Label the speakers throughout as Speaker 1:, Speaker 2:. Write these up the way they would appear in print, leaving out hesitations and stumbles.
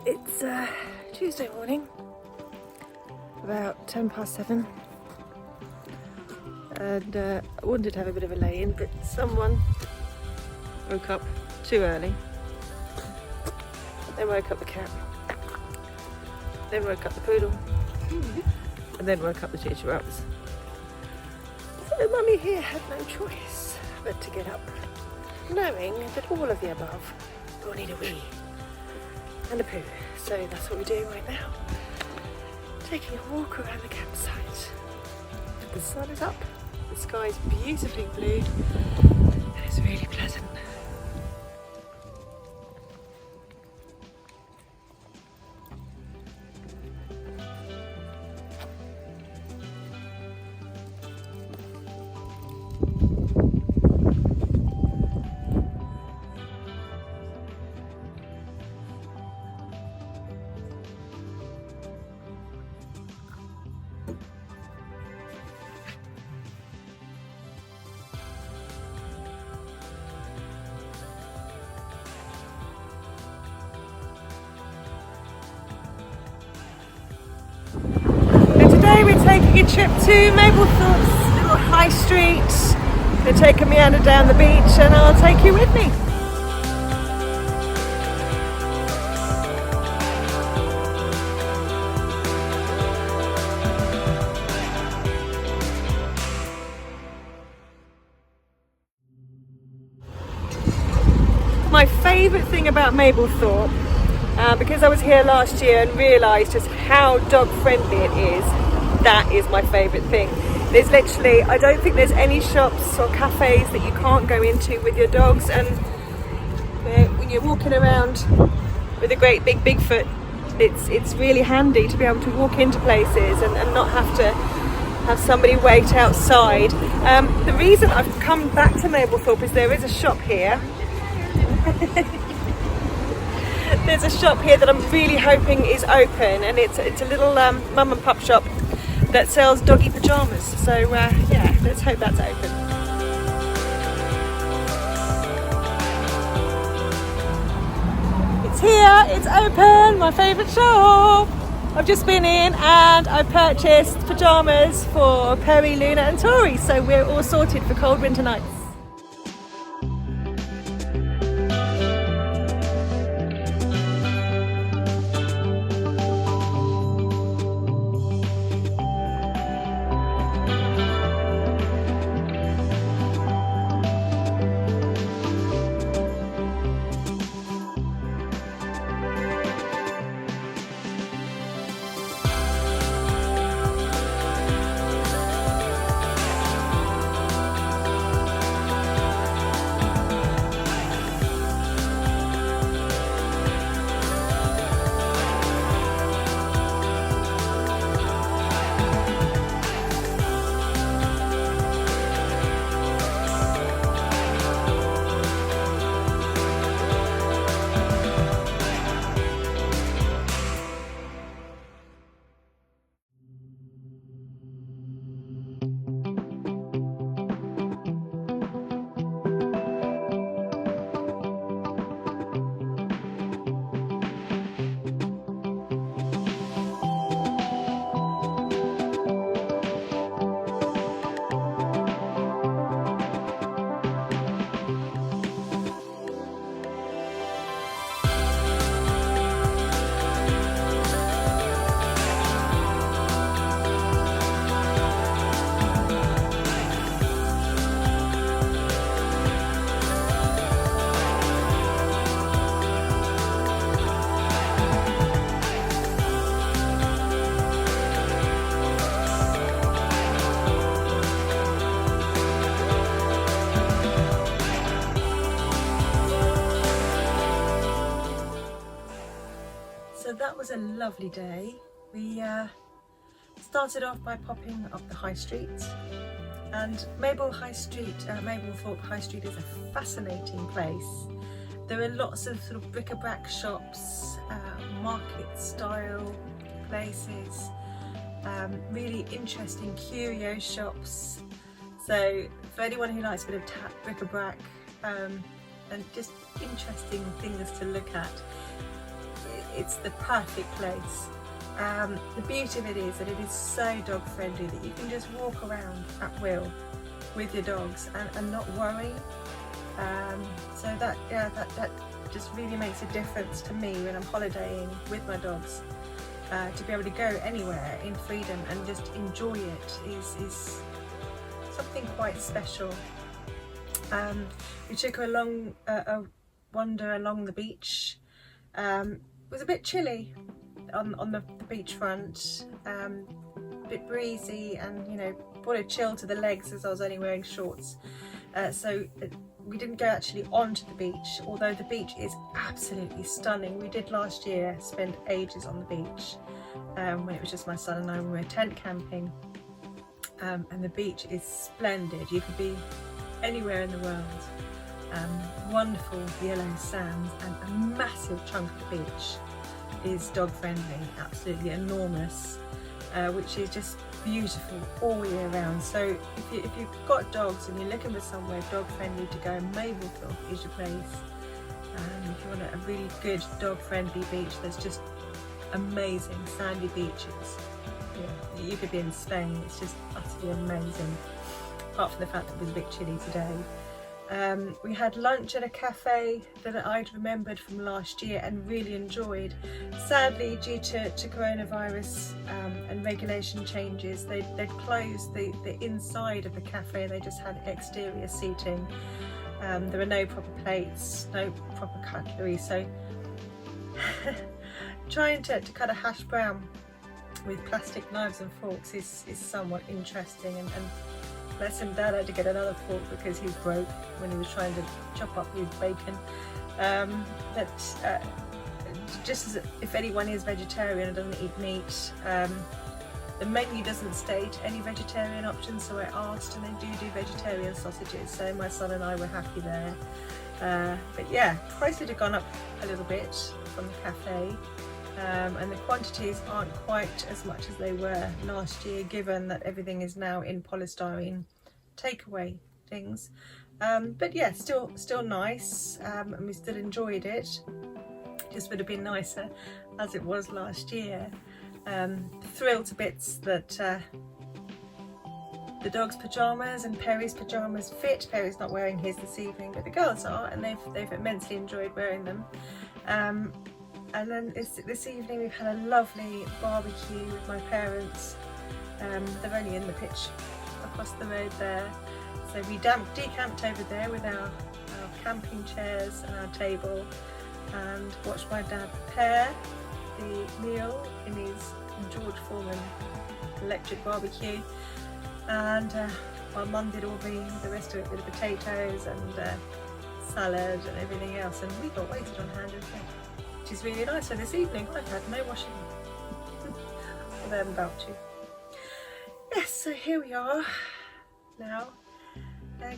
Speaker 1: It's Tuesday morning, about 7:10, and I wanted to have a bit of a lay-in, but someone woke up too early. Then woke up the cat, then woke up the poodle, and then woke up the chihuahuas. So Mummy here had no choice but to get up, knowing that all of the above will need a wee and a poo. So that's what we're doing right now. Taking a walk around the campsite. The sun is up, the sky is beautifully blue, and it's really pleasant. Today we're taking a trip to Mablethorpe's little high street. We're taking a meander down the beach and I'll take you with me. My favourite thing about Mablethorpe, because I was here last year and realised just how dog friendly it is, that is my favourite thing. There's literally, I don't think there's any shops or cafes that you can't go into with your dogs, and when you're walking around with a great big Bigfoot, it's really handy to be able to walk into places and not have to have somebody wait outside. The reason I've come back to Mablethorpe is there is a shop here. There's a shop here that I'm really hoping is open, and it's a little mum and pup shop that sells doggy pyjamas. So yeah, let's hope that's open. It's here, it's open, my favourite shop. I've just been in and I purchased pyjamas for Perry, Luna and Tori, so we're all sorted for cold winter nights. So that was a lovely day. We started off by popping up the high street, and Mablethorpe High Street is a fascinating place. There are lots of sort of bric-a-brac shops, market style places, really interesting curio shops. So for anyone who likes a bit of bric-a-brac and just interesting things to look at, it's the perfect place. The beauty of it is that it is so dog friendly that you can just walk around at will with your dogs and not worry. So that just really makes a difference to me when I'm holidaying with my dogs. To be able to go anywhere in freedom and just enjoy it is something quite special. We took a wander along the beach. It was a bit chilly on the beachfront, a bit breezy, and you know, brought a chill to the legs as I was only wearing shorts. So we didn't go actually onto the beach, although the beach is absolutely stunning. We did last year spend ages on the beach when it was just my son and I. We were tent camping, and the beach is splendid. You could be anywhere in the world. Wonderful yellow sands, and a massive chunk of the beach is dog friendly, absolutely enormous, which is just beautiful all year round. So if you've got dogs and you're looking for somewhere dog friendly to go, Mablethorpe is your place. If you want a really good dog friendly beach, there's just amazing sandy beaches. Yeah, you could be in Spain, it's just utterly amazing, apart from the fact that it was a bit chilly today. We had lunch at a cafe that I'd remembered from last year and really enjoyed. Sadly, due to coronavirus and regulation changes, they'd closed the inside of the cafe. They just had exterior seating. There were no proper plates, no proper cutlery, so trying to cut a hash brown with plastic knives and forks is somewhat interesting, and bless him, Dad had to get another fork because he broke when he was trying to chop up his bacon. Just as if anyone is vegetarian and doesn't eat meat, the menu doesn't state any vegetarian options, so I asked, and they do vegetarian sausages, so my son and I were happy there. But yeah, prices have gone up a little bit from the cafe, and the quantities aren't quite as much as they were last year, given that everything is now in polystyrene takeaway things. But yeah, still nice, and we still enjoyed it. Just would have been nicer as it was last year. Thrilled to bits that the dog's pyjamas and Perry's pyjamas fit. Perry's not wearing his this evening, but the girls are, and they've immensely enjoyed wearing them. And then this evening we've had a lovely barbecue with my parents. They're only in the pitch across the road there. So we decamped over there with our camping chairs and our table, and watched my dad prepare the meal in his George Foreman electric barbecue. And my mum did all the rest of it with the potatoes and salad and everything else, and we got waited on hand and food, which is really nice. So this evening I've had no washing, although I'm about to. Yes, so here we are now,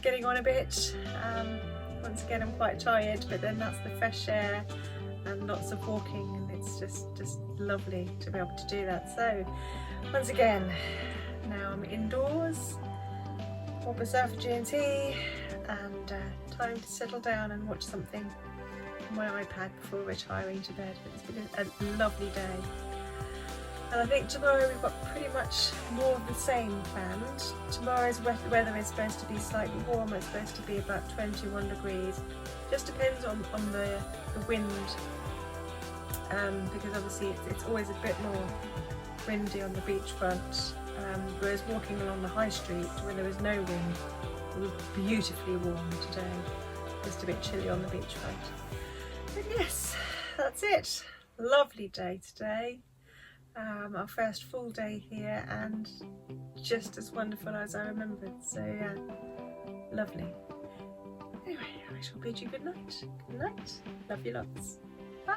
Speaker 1: getting on a bit. Once again I'm quite tired, but then that's the fresh air and lots of walking, and it's just lovely to be able to do that. So once again, now I'm indoors, more preserved G&T, and time to settle down and watch something on my iPad before retiring to bed. It's been a lovely day, and I think tomorrow we've got pretty much more of the same planned. Tomorrow's weather is supposed to be slightly warmer. It's supposed to be about 21 degrees. Just depends on the wind, because obviously it's always a bit more windy on the beachfront. Whereas walking along the high street when there was no wind, it was beautifully warm today. Just a bit chilly on the beachfront. But yes, that's it. Lovely day today. Our first full day here, and just as wonderful as I remembered. So yeah, lovely. Anyway, I shall bid you good night. Good night. Love you lots. Bye.